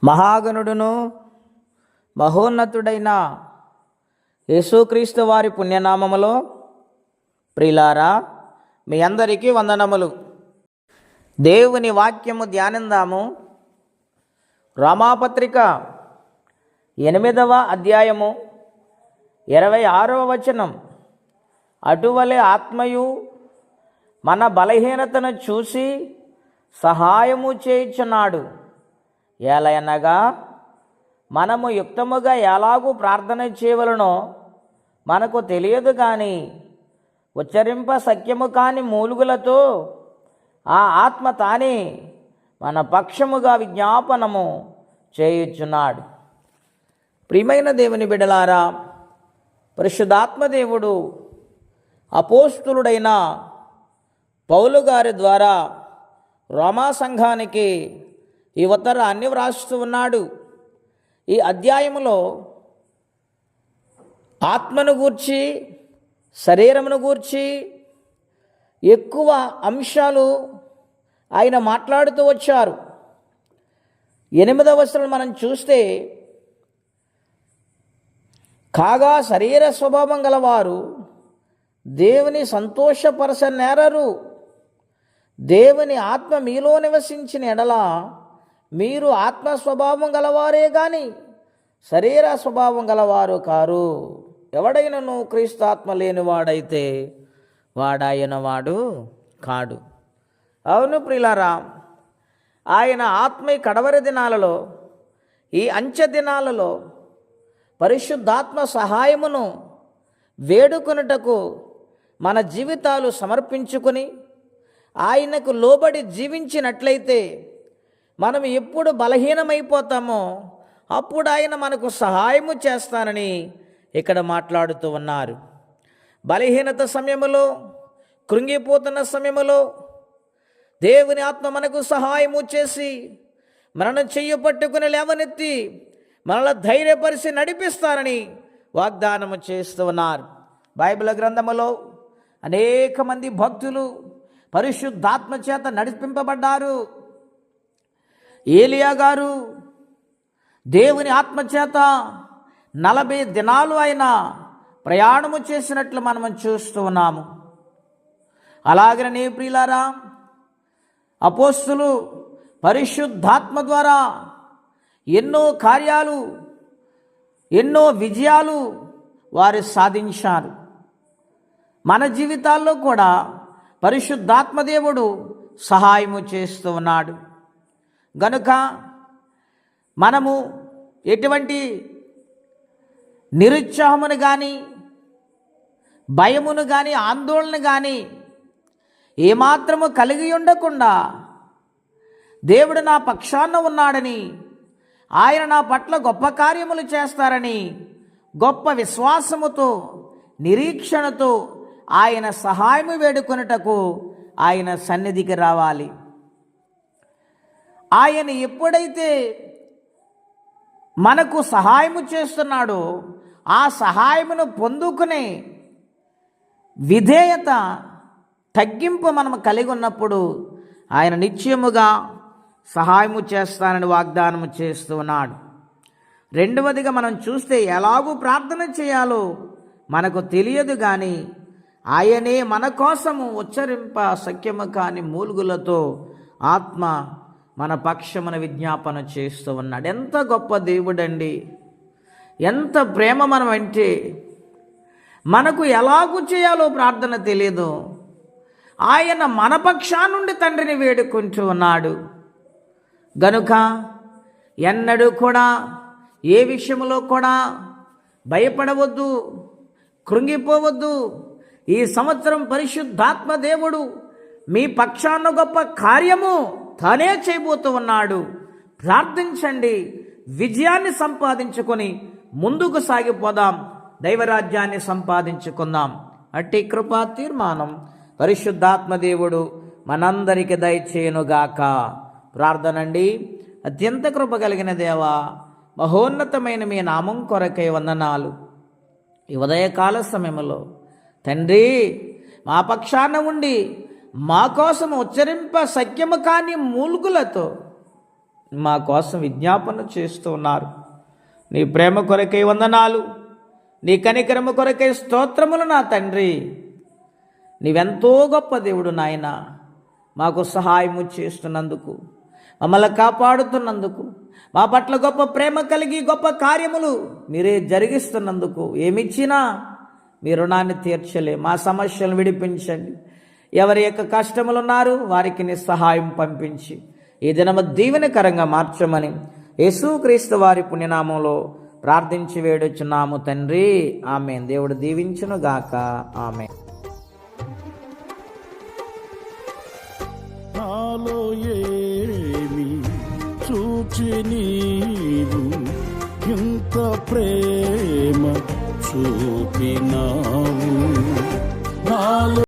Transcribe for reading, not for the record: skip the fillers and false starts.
మహాగణుడును మహోన్నతుడైన యేసుక్రీస్తు వారి పుణ్యనామములో ప్రియులారా, మీ అందరికీ వందనములు. దేవుని వాక్యము ధ్యానిందాము. రోమాపత్రిక 8వ అధ్యాయము 26వ వచనం. అటువలే ఆత్మయు మన బలహీనతను చూసి సహాయము చేయుచున్నాడు. ఏలయనగా మనము యుక్తముగా ఎలాగూ ప్రార్థన చేయవలనో మనకు తెలియదు, కానీ ఉచ్చరింప సఖ్యము కాని మూలుగులతో ఆ ఆత్మ తానే మన పక్షముగా విజ్ఞాపనము చేయుచున్నాడు. ప్రియమైన దేవుని బిడ్డలారా, పరిశుద్ధాత్మదేవుడు అపోస్తులుడైన పౌలు గారి ద్వారా రోమా సంఘానికి ఈ ఉత్తరాన్ని వ్రాస్తూ ఉన్నాడు. ఈ అధ్యాయములో ఆత్మను గూర్చి, శరీరమును గూర్చి ఎక్కువ అంశాలు ఆయన మాట్లాడుతూ వచ్చారు. 8వ వచనం మనం చూస్తే, కాగా శరీర స్వభావం గలవారు దేవుని సంతోషపరచనేరరు. దేవుని ఆత్మ మీలో నివసించిన ఎడల మీరు ఆత్మ స్వభావం గలవారే గాని శరీర స్వభావం గలవారు కారు. ఎవడైనను క్రీస్తు ఆత్మ లేనివాడైతే వాడాయన వాడు కాడు. అవును ప్రియులారా, ఆయన ఆత్మ కడవరి దినాలలో, ఈ అంచె దినాలలో పరిశుద్ధాత్మ సహాయమును వేడుకొనుటకు మన జీవితాలు సమర్పించుకొని ఆయనకు లోబడి జీవించినట్లయితే మనం ఎప్పుడు బలహీనమైపోతామో అప్పుడు ఆయన మనకు సహాయము చేస్తానని ఇక్కడ మాట్లాడుతూ ఉన్నారు. బలహీనత సమయంలో, కృంగిపోతున్న సమయంలో దేవుని ఆత్మ మనకు సహాయము చేసి మనను చెయ్యి పట్టుకుని లేవనెత్తి మనల్ని ధైర్యపరిచి నడిపిస్తారని వాగ్దానము చేస్తూ ఉన్నారు. బైబిల్ గ్రంథములో అనేక మంది భక్తులు పరిశుద్ధాత్మ చేత నడిపింపబడ్డారు. ఏలియా గారు దేవుని ఆత్మ చేత 40 దినాలు ఆయన ప్రయాణము చేసినట్లు మనం చూస్తూ ఉన్నాము. అలాగనే ప్రియులారా, అపోస్తులు పరిశుద్ధాత్మ ద్వారా ఎన్నో కార్యాలు, ఎన్నో విజయాలు వారు సాధించారు. మన జీవితాల్లో కూడా పరిశుద్ధాత్మ దేవుడు సహాయము చేస్తూ ఉన్నాడు. గనుక మనము ఎటువంటి నిరుత్సాహమును కానీ, భయమును కానీ, ఆందోళన కానీ ఏమాత్రము కలిగి ఉండకుండా, దేవుడు నా పక్షాన ఉన్నాడని, ఆయన నా పట్ల గొప్ప కార్యములు చేస్తారని గొప్ప విశ్వాసముతో, నిరీక్షణతో ఆయన సహాయము వేడుకొనుటకు ఆయన సన్నిధికి రావాలి. ఆయన ఎప్పుడైతే మనకు సహాయము చేస్తున్నాడో ఆ సహాయమును పొందుకునే విధేయత, తగ్గింపు మనం కలిగి ఉన్నప్పుడు ఆయన నిశ్చయముగా సహాయము చేస్తానని వాగ్దానము చేస్తూ ఉన్నాడు. రెండవదిగా మనం చూస్తే, ఎలాగూ ప్రార్థన చేయాలో మనకు తెలియదు, కానీ ఆయనే మన కోసము ఉచ్చరింప సఖ్యము కాని మూలుగులతో ఆత్మ మన పక్షమున విజ్ఞాపన చేస్తూ ఉన్నాడు. ఎంత గొప్ప దేవుడండి! ఎంత ప్రేమ మనం అంటే! మనకు ఎలాగూ చేయాలో ప్రార్థన తెలియదు, ఆయన మన పక్షానుండి తండ్రిని వేడుకుంటూ ఉన్నాడు. గనుక ఎన్నడూ కూడా ఏ విషయంలో కూడా భయపడవద్దు, కృంగిపోవద్దు. ఈ సంవత్సరం పరిశుద్ధాత్మ దేవుడు మీ పక్షాన గొప్ప కార్యము తానే చేయబోతూ ఉన్నాడు. ప్రార్థించండి, విజయాన్ని సంపాదించుకొని ముందుకు సాగిపోదాం, దైవరాజ్యాన్ని సంపాదించుకుందాం. అట్టి కృపా తీర్మానం పరిశుద్ధాత్మ దేవుడు మనందరికి దయచేయునుగాక. ప్రార్థనండి. అత్యంత కృప కలిగిన దేవా, మహోన్నతమైన మీ నామం కొరకై వందనాలు. ఈ ఉదయకాల సమయంలో తండ్రి, మా పక్షాన ఉండి మా కోసం ఉచ్చరింప సఖ్యము కాని మూలుగులతో మా కోసం విజ్ఞాపన చేస్తూ ఉన్నారు. నీ ప్రేమ కొరకై వందనాలు, నీ కనికరము కొరకై స్తోత్రములు నా తండ్రి. నీవెంతో గొప్ప దేవుడు నాయన. మాకు సహాయము చేస్తున్నందుకు, మమ్మల్ని కాపాడుతున్నందుకు, మా పట్ల గొప్ప ప్రేమ కలిగి గొప్ప కార్యములు మీరే జరిగిస్తున్నందుకు ఏమిచ్చినా మీ రుణాన్ని తీర్చలే. మా సమస్యలను విడిపించండి. ఎవరి యొక్క కష్టములు ఉన్నారు వారికి నీ సహాయం పంపించి ఈ దినము దీవెనకరంగా మార్చమని యేసుక్రీస్తు వారి పుణ్యనామంలో ప్రార్థించి వేడుచున్నాము తండ్రి. ఆమేన్. దేవుడు దీవించును గాక. ఆమేన్. నాలో ఏమి చూచి నీవు ఇంత ప్రేమ చూపినావు. నాలో